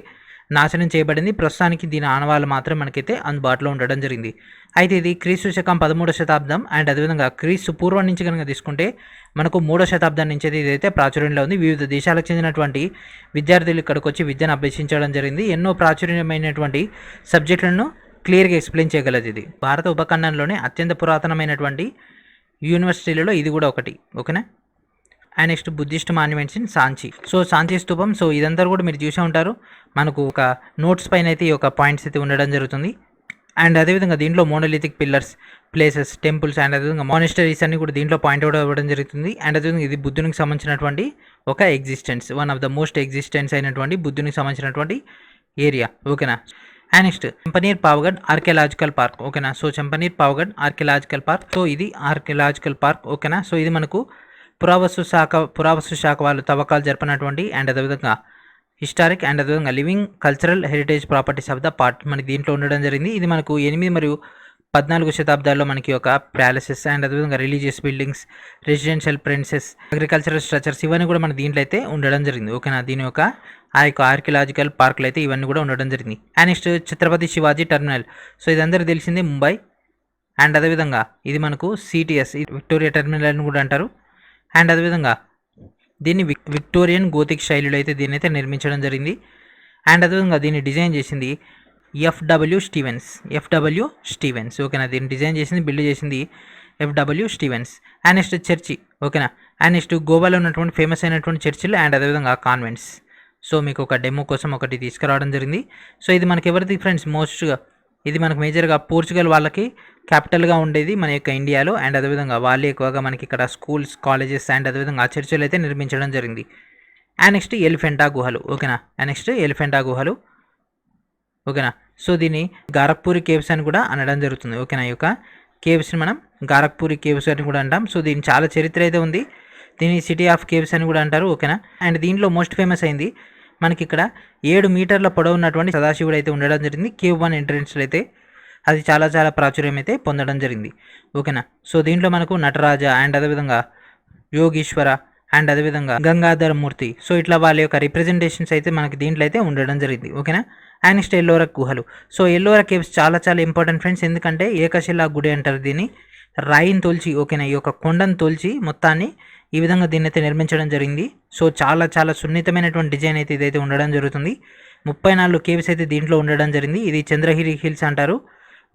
నాశనం చేయబడింది. ప్రస్తుతానికి దీని ఆనవాళ్ళు మాత్రం మనకైతే అందుబాటులో ఉండడం జరిగింది. అయితే ఇది క్రీస్తు శకం 13వ శతాబ్దం అండ్ అదేవిధంగా క్రీస్తు పూర్వం నుంచి కనుక తీసుకుంటే మనకు 3వ శతాబ్దం నుంచి అయితే ఇదైతే ప్రాచుర్యంలో ఉంది. వివిధ దేశాలకు చెందినటువంటి విద్యార్థులు ఇక్కడికి వచ్చి విద్యను అభ్యసించడం జరిగింది. ఎన్నో ప్రాచుర్యమైనటువంటి సబ్జెక్టులను క్లియర్గా ఎక్స్ప్లెయిన్ చేయగలదు. ఇది భారత ఉపఖండంలోనే అత్యంత పురాతనమైనటువంటి యూనివర్సిటీలలో ఇది కూడా ఒకటి. ఓకేనా. And next Buddhist monuments in Sanchi. So Sanchi స్తూపం. సో ఇదంతా కూడా మీరు చూసే ఉంటారు. మనకు ఒక నోట్స్ పైన అయితే ఈ యొక్క పాయింట్స్ అయితే ఉండడం జరుగుతుంది. అండ్ అదేవిధంగా దీంట్లో monolithic pillars, places, temples and అదేవిధంగా మానిస్టరీస్ అన్ని కూడా దీంట్లో పాయింట్అవుట్ అవ్వడం జరుగుతుంది. అండ్ అదేవిధంగా ఇది బుద్ధునికి సంబంధించినటువంటి ఒక existence, one of the most existence అయినటువంటి బుద్ధునికి సంబంధించినటువంటి ఏరియా. ఓకేనా. And next Champaner Pavagadh archaeological park. ఓకేనా. So Champaner Pavagadh archaeological park. So ఇది ఆర్కియలాజికల్ పార్క్. ఓకేనా. సో ఇది మనకు పురావస్తు శాఖ వాళ్ళు తవ్వకాలు జరిపినటువంటి అండ్ అదేవిధంగా హిస్టారిక్ అండ్ అదేవిధంగా living cultural heritage properties of the part మనకి దీంట్లో ఉండడం జరిగింది. ఇది మనకు 8 మరియు 14 శతాబ్దాల్లో మనకి ఒక ప్యాలెసెస్ అండ్ అదేవిధంగా religious buildings, residential princess, agricultural structures ఇవన్నీ కూడా మన దీంట్లో అయితే ఉండడం జరిగింది. ఓకేనా. దీని యొక్క ఆ యొక్క ఆర్కియలాజికల్ పార్క్లు అయితే ఇవన్నీ కూడా ఉండడం జరిగింది. And next Chhatrapati Shivaji terminal. So ఇదందరికీ తెలిసిందే ముంబై. అండ్ అదేవిధంగా ఇది మనకు సిటిఎస్ విక్టోరియా టెర్మినల్ అని కూడా అంటారు. అండ్ అదేవిధంగా దీన్ని విక్టోరియన్ గోతిక్ శైలిలో అయితే దీన్ని అయితే నిర్మించడం జరిగింది. అండ్ అదేవిధంగా దీన్ని డిజైన్ చేసింది ఎఫ్డబ్ల్యూ స్టీవెన్స్. ఓకేనా. దీన్ని డిజైన్ చేసింది, బిల్డ్ చేసింది FW Stevens. And next church. ఓకేనా. అండ్ నెక్స్ట్ గోవాలో ఉన్నటువంటి ఫేమస్ అయినటువంటి చర్చిలు అండ్ అదేవిధంగా కాన్వెంట్స్. సో మీకు ఒక డెమో కోసం ఒకటి తీసుకురావడం జరిగింది. సో ఇది మనకి ఎవరిది ఫ్రెండ్స్, మోస్ట్గా ఇది మనకు మేజర్గా పోర్చుగల్ వాళ్ళకి క్యాపిటల్గా ఉండేది మన యొక్క ఇండియాలో. అండ్ అదేవిధంగా వాళ్ళు ఎక్కువగా మనకి ఇక్కడ స్కూల్స్, కాలేజెస్ అండ్ అదేవిధంగా చర్చిలు అయితే నిర్మించడం జరిగింది. అండ్ నెక్స్ట్ ఎలిఫెంటా గుహలు. ఓకేనా. అండ్ నెక్స్ట్ ఎలిఫెంటా గుహలు. ఓకేనా. సో దీన్ని గారఖ్పూరి కేవ్స్ అని కూడా అనడం జరుగుతుంది. ఓకేనా. ఈ యొక్క కేవ్స్ని మనం గారఖ్పూరి కేవ్స్ అని కూడా అంటాం. సో దీని చాలా చరిత్ర అయితే ఉంది. దీన్ని సిటీ ఆఫ్ కేవ్స్ అని కూడా అంటారు. ఓకేనా. అండ్ దీంట్లో మోస్ట్ ఫేమస్ అయింది మనకి ఇక్కడ 7 మీటర్ల పొడవు ఉన్నటువంటి సదాశివుడు అయితే ఉండడం జరిగింది. కేవ్ 1 ఎంట్రన్స్లో అయితే అది చాలా చాలా ప్రాచుర్యం అయితే పొందడం జరిగింది. ఓకేనా. సో దీంట్లో మనకు నటరాజ అండ్ అదేవిధంగా యోగీశ్వర అండ్ అదేవిధంగా గంగాధర మూర్తి, సో ఇట్లా వాళ్ళ యొక్క రిప్రజెంటేషన్స్ అయితే మనకి దీంట్లో అయితే ఉండడం జరిగింది. ఓకేనా. అండ్ నెక్స్ట్ ఎల్లోరా గుహలు. సో ఎల్లోరా కేవ్స్ చాలా చాలా ఇంపార్టెంట్ ఫ్రెండ్స్, ఎందుకంటే ఏకశిలా గుడి అంటారు దీన్ని. రాయిని తోల్చి, ఓకేనా, ఈ యొక్క కొండను తోల్చి మొత్తాన్ని ఈ విధంగా దీన్ని అయితే నిర్మించడం జరిగింది. సో చాలా చాలా సున్నితమైనటువంటి డిజైన్ అయితే ఇదైతే ఉండడం జరుగుతుంది. 34 కేవ్స్ అయితే దీంట్లో ఉండడం జరిగింది. ఇది చంద్రగిరి హిల్స్ అంటారు.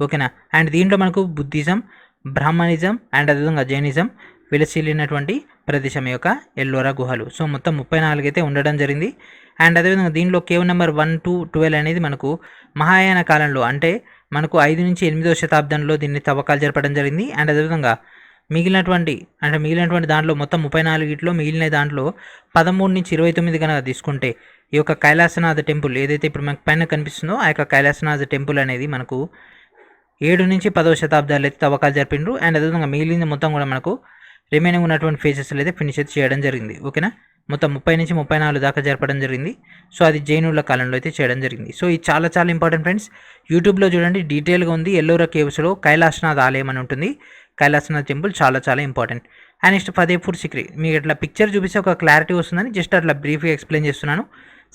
ఓకేనా. అండ్ దీంట్లో మనకు బుద్ధిజం, బ్రాహ్మణిజం అండ్ అదేవిధంగా జైనిజం విలసిల్లినటువంటి ప్రదేశం యొక్క ఎల్లోరా గుహలు. సో మొత్తం 34 అయితే ఉండడం జరిగింది. అండ్ అదేవిధంగా దీనిలో కేవ్ నెంబర్ 1 to 12 అనేది మనకు మహాయాన కాలంలో, అంటే మనకు 5 నుంచి 8వ శతాబ్దంలో దీన్ని తవ్వకాలు జరపడం జరిగింది. అండ్ అదేవిధంగా మిగిలినటువంటి దాంట్లో మొత్తం 34 మిగిలిన దాంట్లో 13 నుంచి 29 కనుక తీసుకుంటే ఈ యొక్క కైలాసనాథ టెంపుల్ ఏదైతే ఇప్పుడు మనకు పైన కనిపిస్తుందో ఆ యొక్క కైలాసనాథ టెంపుల్ అనేది మనకు 7 నుంచి 10వ శతాబ్దాలు అయితే తవ్వకాలు జరిపిండ్రు. అండ్ అదేవిధంగా మిగిలింది మొత్తం కూడా మనకు రిమైనింగ్ ఉన్నటువంటి ఫేజెస్లో అయితే ఫినిష్ అయితే చేయడం జరిగింది. ఓకేనా. మొత్తం 30 నుంచి 34 దాకా జరపడం జరిగింది. సో అది జైనుల కాలంలో అయితే చేయడం జరిగింది. సో ఇది చాలా చాలా ఇంపార్టెంట్ ఫ్రెండ్స్. యూట్యూబ్లో చూడండి, డీటెయిల్గా ఉంది. ఎల్లోరా కేవ్స్లో కైలాసనాథ్ ఆలయం అని ఉంటుంది. కైలాసనాథ్ టెంపుల్ చాలా చాలా important. And next Fatehpur Sikri. మీకు ఇట్లా పిక్చర్ చూపిస్తే ఒక క్లారిటీ వస్తుందని జస్ట్ అట్లా బ్రీఫ్గా ఎక్స్ప్లెయిన్ చేస్తున్నాను.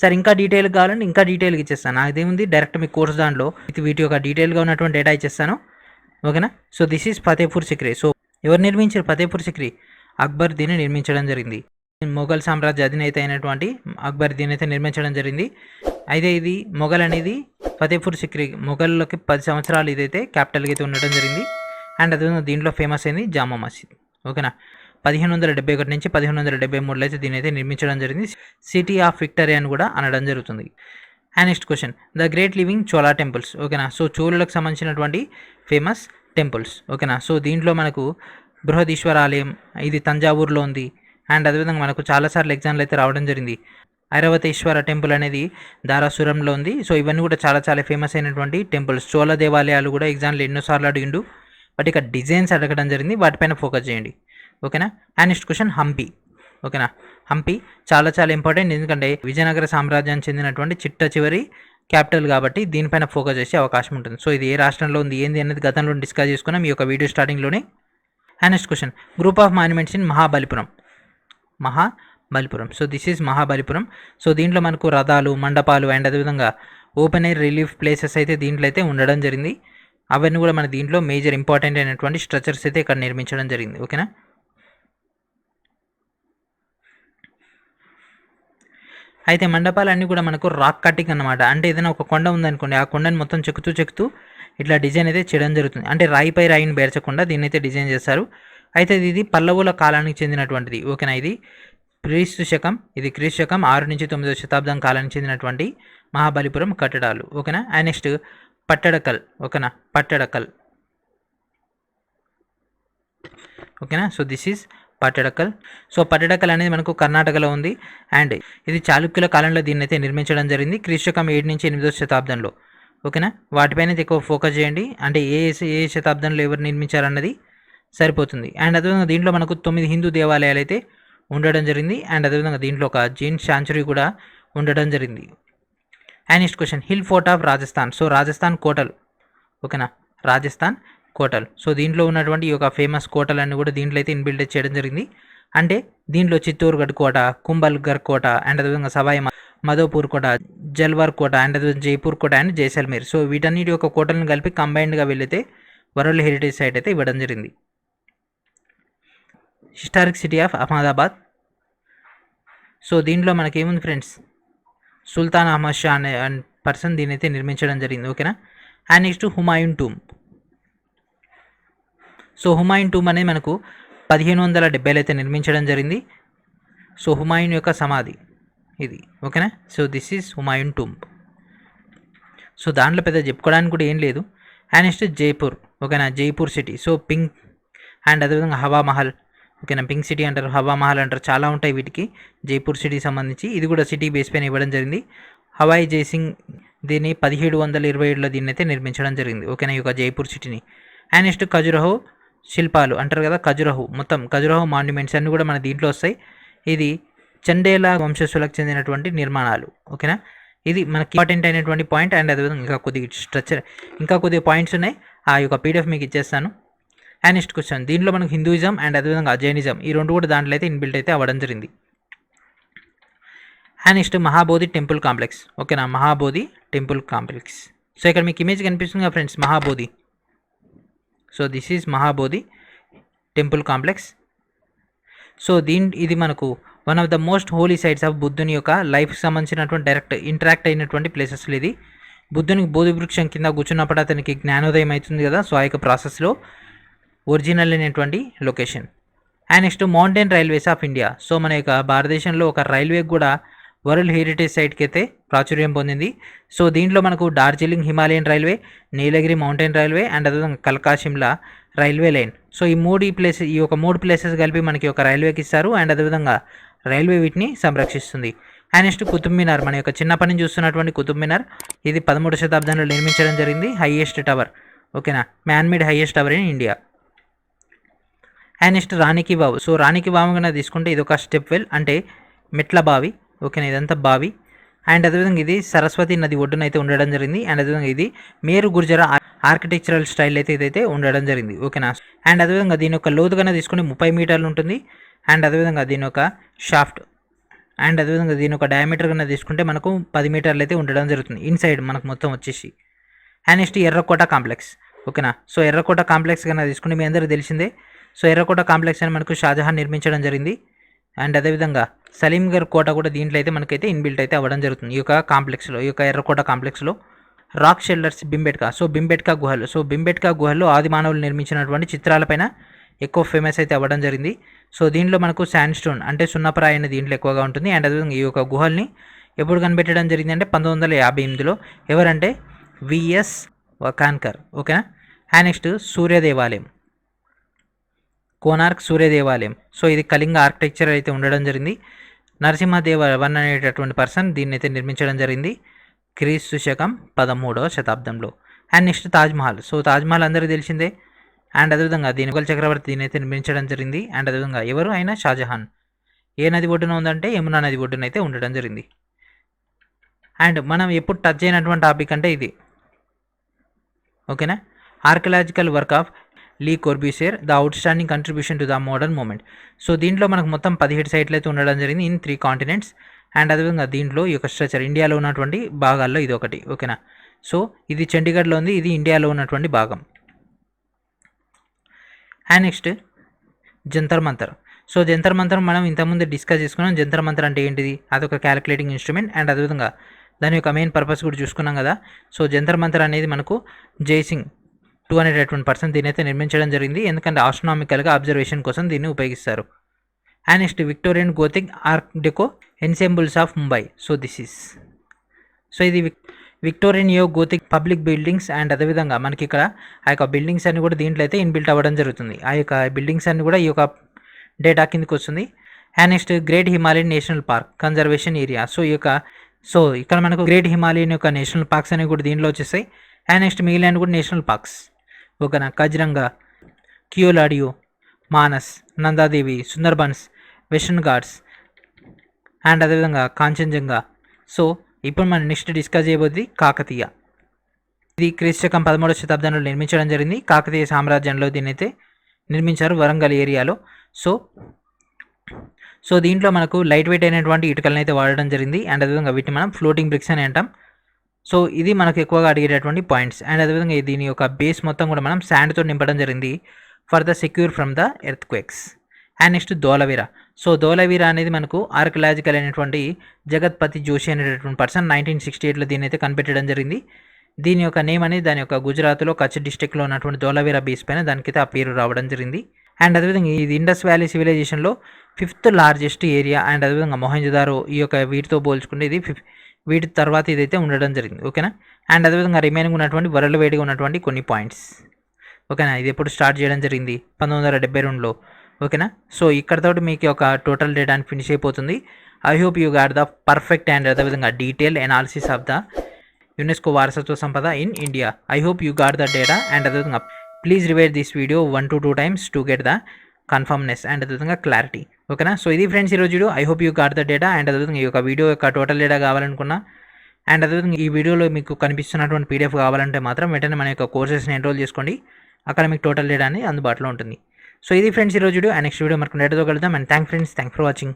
సార్ ఇంకా డీటెయిల్గా కావాలంటే ఇంకా డీటెయిల్గా ఇచ్చేస్తాను. అదేముంది, డైరెక్ట్ మీ కోర్స్ దాంట్లో వీటి యొక్క డీటెయిల్గా ఉన్నటువంటి డేటా ఇచ్చేస్తాను. ఓకేనా. So this is Fatehpur Sikri. So ఎవరు నిర్మించారు ఫతేపూర్ సిక్రీ? అక్బర్ దీన్ని నిర్మించడం జరిగింది. మొఘల్ సామ్రాజ్య అధినేత అయినటువంటి అక్బర్ దీన్ని అయితే నిర్మించడం జరిగింది. అయితే ఇది మొఘల్ అనేది ఫతేపూర్ సిక్రీ మొఘల్లోకి 10 సంవత్సరాలు ఇదైతే క్యాపిటల్గా అయితే ఉండడం జరిగింది. అండ్ అదేవిధంగా దీంట్లో ఫేమస్ అయింది జామా మసీద్. ఓకేనా. 1571 నుంచి 1573 అయితే దీని అయితే నిర్మించడం జరిగింది. సిటీ ఆఫ్ విక్టరీ అని కూడా అనడం జరుగుతుంది. And next question, the great living Chola temples. ఓకేనా. సో చోళులకు సంబంధించినటువంటి ఫేమస్ టెంపుల్స్. ఓకేనా. సో దీంట్లో మనకు బృహదీశ్వర ఆలయం, ఇది తంజావూరులో ఉంది. అండ్ అదేవిధంగా మనకు చాలాసార్లు ఎగ్జామ్లు అయితే రావడం జరిగింది. ఐరావతేశ్వర టెంపుల్ అనేది దారాసురంలో ఉంది. సో ఇవన్నీ కూడా చాలా చాలా ఫేమస్ అయినటువంటి టెంపుల్స్. చోళ దేవాలయాలు కూడా ఎగ్జామ్లు ఎన్నోసార్లు అడిగిండు, బట్ ఇక డిజైన్స్ అడగడం జరిగింది, వాటిపైన ఫోకస్ చేయండి. ఓకేనా. And next question, Hampi. ఓకేనా. హంపి చాలా చాలా ఇంపార్టెంట్, ఎందుకంటే విజయనగర సామ్రాజ్యానికి చెందినటువంటి చిట్ట చివరి క్యాపిటల్ కాబట్టి దీనిపైన ఫోకస్ చేసే అవకాశం ఉంటుంది. సో ఇది ఏ రాష్ట్రంలో ఉంది ఏంది అనేది గతంలో డిస్కస్ చేసుకున్నాం ఈ యొక్క వీడియో స్టార్టింగ్లోనే. And next question, group of monuments in Mahabalipuram. So this is Mahabalipuram. So దీంట్లో మనకు రథాలు, మండపాలు అండ్ అదేవిధంగా ఓపెన్ ఎయిర్ రిలీఫ్ ప్లేసెస్ అయితే దీంట్లో అయితే ఉండడం జరిగింది. అవన్నీ కూడా మన దీంట్లో మేజర్ ఇంపార్టెంట్ అయినటువంటి స్ట్రక్చర్స్ అయితే ఇక్కడ నిర్మించడం జరిగింది. ఓకేనా. అయితే మండపాలన్నీ కూడా మనకు రాక్ కటింగ్ అనమాట. అంటే ఏదైనా ఒక కొండ ఉందనుకోండి, ఆ కొండని మొత్తం చెక్కుతూ ఇట్లా డిజైన్ అయితే చేయడం జరుగుతుంది. అంటే రాయిపై రాయిని బేర్చకుండా దీన్ని అయితే డిజైన్ చేస్తారు. అయితే ఇది పల్లవుల కాలానికి చెందినటువంటిది. ఓకేనా. ఇది క్రీస్తు శకం 6 నుంచి 9వ శతాబ్దం కాలానికి చెందినటువంటి మహాబలిపురం కట్టడాలు. ఓకేనా. And next Pattadakal. ఓకేనా. ఓకేనా. So this is Pattadakal. So Pattadakal అనేది మనకు కర్ణాటకలో ఉంది. అండ్ ఇది చాళుక్యుల కాలంలో దీన్ని అయితే నిర్మించడం జరిగింది. క్రీస్తకం 7 నుంచి 8వ శతాబ్దంలో. ఓకేనా. వాటిపైన ఎక్కువ ఫోకస్ చేయండి, అంటే ఏ శతాబ్దంలో ఎవరు నిర్మించారన్నది సరిపోతుంది. అండ్ అదేవిధంగా దీంట్లో మనకు 9 హిందూ దేవాలయాలు అయితే ఉండడం జరిగింది. అండ్ అదేవిధంగా దీంట్లో ఒక జైన్ శాంచురీ కూడా ఉండడం జరిగింది. And next question, hill fort of Rajasthan. So Rajasthan కోటలు. ఓకేనా. రాజస్థాన్ కోటలు. సో దీంట్లో ఉన్నటువంటి ఈ యొక్క ఫేమస్ కోటలన్నీ కూడా దీంట్లో అయితే ఇన్బిల్డ్ చేయడం జరిగింది. అంటే దీంట్లో చిత్తూర్గఢ్ కోట, కుంభల్గర్ కోట అండ్ అదేవిధంగా సవాయి మధోపూర్ కోట, జల్వార్ కోట అండ్ అదేవిధంగా Jaipur quota and Jaisalmer. So వీటన్నిటి యొక్క కోటలను కలిపి కంబైన్డ్గా వెళితే వరల్డ్ హెరిటేజ్ సైట్ అయితే ఇవ్వడం జరిగింది. Historic city of Ahmedabad. So దీంట్లో మనకేముంది ఫ్రెండ్స్, సుల్తాన్ అహ్మద్ షా అనే పర్సన్ దీని అయితే నిర్మించడం జరిగింది. ఓకేనా. And next Humayun tomb. So Humayun tomb అనేది మనకు 1570 అయితే నిర్మించడం జరిగింది. సో హుమాయూన్ యొక్క సమాధి ఇది. ఓకేనా. So this is Humayun tomb. So దాంట్లో పెద్ద చెప్పుకోవడానికి కూడా ఏం లేదు. And next Jaipur. ఓకేనా. Jaipur city. So pink and అదేవిధంగా హవా మహల్. ఓకేనా. పింక్ సిటీ అంటారు, హవా మహల్ అంటారు, చాలా ఉంటాయి వీటికి జైపూర్ సిటీకి సంబంధించి. ఇది కూడా సిటీ బేస్ పైన ఇవ్వడం జరిగింది. హవాయి జైసింగ్ దీన్ని 1727లో దీన్ని అయితే నిర్మించడం జరిగింది. ఓకేనా. ఈ యొక్క జైపూర్ సిటీని. అండ్ నెక్స్ట్ ఖజురహో శిల్పాలు అంటారు కదా, ఖజురహో. మొత్తం ఖజురహో మాన్యుమెంట్స్ అన్నీ కూడా మన దీంట్లో వస్తాయి. ఇది చండేలా వంశస్థులకు చెందినటువంటి నిర్మాణాలు. ఓకేనా, ఇది మనకి ఇంపార్టెంట్ అయినటువంటి పాయింట్. అండ్ అదేవిధంగా ఇంకా కొద్దిగా పాయింట్స్ ఉన్నాయి, ఆ యొక్క పీడిఎఫ్ మీకు ఇచ్చేస్తాను. అండ్ నెక్స్ట్ క్వశ్చన్, దీంట్లో మనకు హిందూయిజం అండ్ అదేవిధంగా జైనిజం ఈ రెండు కూడా దాంట్లో అయితే ఇన్బిల్ట్ అయితే అవ్వడం జరిగింది. And next Mahabodhi temple complex. ఓకేనా, మహాబోధి టెంపుల్ కాంప్లెక్స్. సో ఇక్కడ మీకు ఇమేజ్ కనిపిస్తుంది కదా friends, Mahabodhi. So this is Mahabodhi temple complex. So ఇది మనకు one of the most holy sites of బుద్ధుని యొక్క లైఫ్కి సంబంధించినటువంటి డైరెక్ట్ ఇంటరాక్ట్ అయినటువంటి ప్లేసెస్లో ఇది. బుద్ధునికి బోధి వృక్షం కింద కూర్చున్నప్పుడు అతనికి జ్ఞానోదయం అవుతుంది కదా, సో ఆ యొక్క ప్రాసెస్లో ఒరిజినల్ అయినటువంటి location. And next mountain railways of India. So మన యొక్క భారతదేశంలో ఒక రైల్వే కూడా వరల్డ్ హెరిటేజ్ సైట్కి అయితే ప్రాచుర్యం పొందింది. సో దీంట్లో మనకు Darjeeling Himalayan railway, Nilgiri mountain railway and అదేవిధంగా కల్కా షిమ్లా రైల్వే లైన్. సో ఈ మూడు ప్లేసెస్ కలిపి మనకి ఒక రైల్వేకి ఇస్తారు. అండ్ అదేవిధంగా రైల్వే వీటిని సంరక్షిస్తుంది. అండ్ నెక్స్ట్ కుతుబ్ మినార్, మన యొక్క చిన్నప్పటి నుంచి చూస్తున్నటువంటి కుతుబ్ మినార్, ఇది 13వ శతాబ్దంలో నిర్మించడం జరిగింది. Highest tower. ఓకేనా, manmade highest tower in India. And next Rani ki Vav. So Rani ki Vav కన్నా తీసుకుంటే ఇది ఒక స్టెప్ వెల్, అంటే మెట్ల బావి. ఓకేనా, ఇదంతా బావి. అండ్ అదేవిధంగా ఇది సరస్వతి నది ఒడ్డున అయితే ఉండడం జరిగింది. అండ్ అదేవిధంగా ఇది మేరు గుర్జరా ఆర్కిటెక్చరల్ స్టైల్ అయితే ఇదైతే ఉండడం జరిగింది. ఓకేనా, అండ్ అదేవిధంగా దీని యొక్క లోతు కన్నా తీసుకుంటే 30 మీటర్లు ఉంటుంది. అండ్ అదేవిధంగా దీని యొక్క షాఫ్ట్ అండ్ అదేవిధంగా దీని యొక్క డయామీటర్ కన్నా తీసుకుంటే మనకు 10 మీటర్లు అయితే ఉండడం జరుగుతుంది ఇన్సైడ్ మనకు మొత్తం వచ్చేసి. అండ్ నెక్స్ట్ ఎర్రకోట కాంప్లెక్స్. ఓకేనా, సో ఎర్రకోట కాంప్లెక్స్ కన్నా తీసుకుంటే మీ అందరికీ తెలిసిందే. సో ఎర్రకోట కాంప్లెక్స్ అని మనకు షాజహాన్ నిర్మించడం జరిగింది. అండ్ అదేవిధంగా సలీంగర్ కోట కూడా దీంట్లో అయితే మనకైతే ఇన్బిల్ట్ అయితే అవ్వడం జరుగుతుంది ఈ యొక్క కాంప్లెక్స్లో, ఈ యొక్క ఎర్రకోట కాంప్లెక్స్లో. Rock shelters Bhimbetka. So Bhimbetka గుహలు. సో బింబెట్కా గుహల్లో ఆది మానవులు నిర్మించినటువంటి చిత్రాలపైన ఎక్కువ ఫేమస్ అయితే అవ్వడం జరిగింది. సో దీంట్లో మనకు శాండ్ స్టోన్ అంటే సున్నపరాయి అనేది దీంట్లో ఎక్కువగా ఉంటుంది. అండ్ అదేవిధంగా ఈ యొక్క గుహల్ని ఎప్పుడు కనిపెట్టడం జరిగింది అంటే 1958లో. ఎవరంటే విఎస్ వకాన్కర్. ఓకేనా. అండ్ నెక్స్ట్ సూర్య దేవాలయం, కోనార్క్ సూర్య దేవాలయం. సో ఇది కళింగ ఆర్కిటెక్చర్ అయితే ఉండడం జరిగింది. నరసింహదేవ వన్ అనేటటువంటి పర్సన్ దీన్ని అయితే నిర్మించడం జరిగింది క్రీస్తు శకం 13వ శతాబ్దంలో. And next Taj Mahal. So Taj Mahal అందరికీ తెలిసిందే. అండ్ అదేవిధంగా దీని మొఘల్ చక్రవర్తి దీని అయితే నిర్మించడం జరిగింది. అండ్ అదేవిధంగా ఎవరు అయినా షాజహాన్. ఏ నది ఒడ్డున ఉందంటే యమునా నది ఒడ్డున అయితే ఉండడం జరిగింది. అండ్ మనం ఎప్పుడు టచ్ అయినటువంటి టాపిక్ అంటే ఇది. ఓకేనా, archaeological work of Le Corbusier, the outstanding contribution to the modern moment. So దీంట్లో మనకు మొత్తం 17 సైట్లు అయితే ఉండడం జరిగింది ఇన్ 3 కాంటినెంట్స్. అండ్ అదేవిధంగా దీంట్లో ఈ యొక్క స్ట్రక్చర్ ఇండియాలో ఉన్నటువంటి భాగాల్లో ఇది ఒకటి. ఓకేనా, సో ఇది చండీగఢ్లో ఉంది, ఇది ఇండియాలో ఉన్నటువంటి భాగం. And next Jantar Mantar. So Jantar Mantar మనం ఇంతకుముందు డిస్కస్ చేసుకున్నాం. జంతర్ మంతర్ అంటే ఏంటిది, అదొక క్యాలిక్యులేటింగ్ ఇన్స్ట్రుమెంట్. అండ్ అదేవిధంగా దాని యొక్క మెయిన్ పర్పస్ కూడా చూసుకున్నాం కదా. సో జంతర్ మంతర్ అనేది మనకు జైసింగ్ 2 అనేటటువంటి పర్సన్ దీని అయితే నిర్మించడం జరిగింది, ఎందుకంటే ఆస్ట్రనామికల్గా అబ్జర్వేషన్ కోసం దీన్ని ఉపయోగిస్తారు. And next Victorian Gothic art deco ensembles of Mumbai. So this is, so ఇది Victorian Gothic public buildings. And అదేవిధంగా మనకి ఇక్కడ ఆ యొక్క బిల్డింగ్స్ అన్ని కూడా దీంట్లో అయితే ఇన్బిల్ట్ అవ్వడం జరుగుతుంది. ఆ యొక్క బిల్డింగ్స్ అన్ని కూడా ఈ యొక్క డేటా కిందకి వస్తుంది. And next great Himalayan national park conservation area. So ఇక్కడ మనకు గ్రేట్ హిమాలయన్ యొక్క నేషనల్ పార్క్స్ అనేవి కూడా దీంట్లో వచ్చేస్తాయి. అండ్ నెక్స్ట్ మిగిలిన కూడా నేషనల్ పార్క్స్. ఓకేనా, కజిరంగా, కియోలాడియో, మానస్, నందాదేవి, సుందర్బన్స్, వెస్టర్న్ ఘాట్స్ అండ్ అదేవిధంగా కాంచన్జంగా. సో ఇప్పుడు మనం నెక్స్ట్ డిస్కస్ చేయబోతుంది కాకతీయ. ఇది క్రీస్తు శకం 13వ శతాబ్దంలో నిర్మించడం జరిగింది. కాకతీయ సామ్రాజ్యంలో దీన్ని అయితే నిర్మించారు వరంగల్ ఏరియాలో. సో దీంట్లో మనకు లైట్ వెయిట్ అయినటువంటి ఇటుకలను అయితే వాడడం జరిగింది. అండ్ అదేవిధంగా వీటిని మనం ఫ్లోటింగ్ బ్రిక్స్ అని అంటాం. సో ఇది మనకు ఎక్కువగా అడిగేటటువంటి పాయింట్స్. అండ్ అదేవిధంగా దీని యొక్క బేస్ మొత్తం కూడా మనం శాండ్తో నింపడం జరిగింది for the secure from the earth quakes. And next Dholavira. So Dholavira అనేది మనకు ఆర్కియలాజికల్ అయినటువంటి జగత్పతి జోషి అనేటటువంటి పర్సన్ 1968లో దీన్ని అయితే కనిపెట్టడం జరిగింది. దీని యొక్క నేమ్ అనేది దాని యొక్క గుజరాత్లో కచ్ డిస్ట్రిక్ట్లో ఉన్నటువంటి ధోలవీర బేస్ పైన దానికైతే ఆ పేరు రావడం జరిగింది. అండ్ అదేవిధంగా ఇది ఇండస్ వ్యాలీ సివిలైజేషన్లో 5th లార్జెస్ట్ ఏరియా. అండ్ అదేవిధంగా మొహంజదారో ఈ యొక్క వీటితో పోల్చుకుంటే ఇది వీటి తర్వాత ఇదైతే ఉండడం జరిగింది. ఓకేనా, అండ్ అదేవిధంగా రిమైనింగ్ ఉన్నటువంటి వరల్డ్ వైడ్గా ఉన్నటువంటి కొన్ని పాయింట్స్. ఓకేనా, ఇది ఎప్పుడు స్టార్ట్ చేయడం జరిగింది 1972లో. ఓకేనా, సో ఇక్కడతోటి మీకు ఒక టోటల్ డేటా అని ఫినిష్ అయిపోతుంది. I hope you got the perfect and అదేవిధంగా detail analysis of the UNESCO వారసత్వ సంపద in India. I hope you got the data. And అదేవిధంగా please revise this video 1 to 2 times to get the confirmness and అదేవిధంగా clarity. ఓకేనా. So ఇది friends ఈరోజు video. I hope you got the data and అదేవిధంగా ఈ యొక్క video యొక్క total data కావాలనుకున్నా అండ్ అదేవిధంగా ఈ వీడియోలో మీకు కనిపిస్తున్నటువంటి పీడిఎఫ్ కావాలంటే మాత్రం వెంటనే మన యొక్క కోర్సెస్ని ఎన్రోల్ చేసుకోండి. అక్కడ మీకు టోటల్ డేటా అనేది అందుబాటులో ఉంటుంది. సో ఇది ఫ్రెండ్స్ ఈరోజు వీడియో. నెక్స్ట్ వీడియో మనకు డేటాతో కలుద్దాం. And thanks for watching.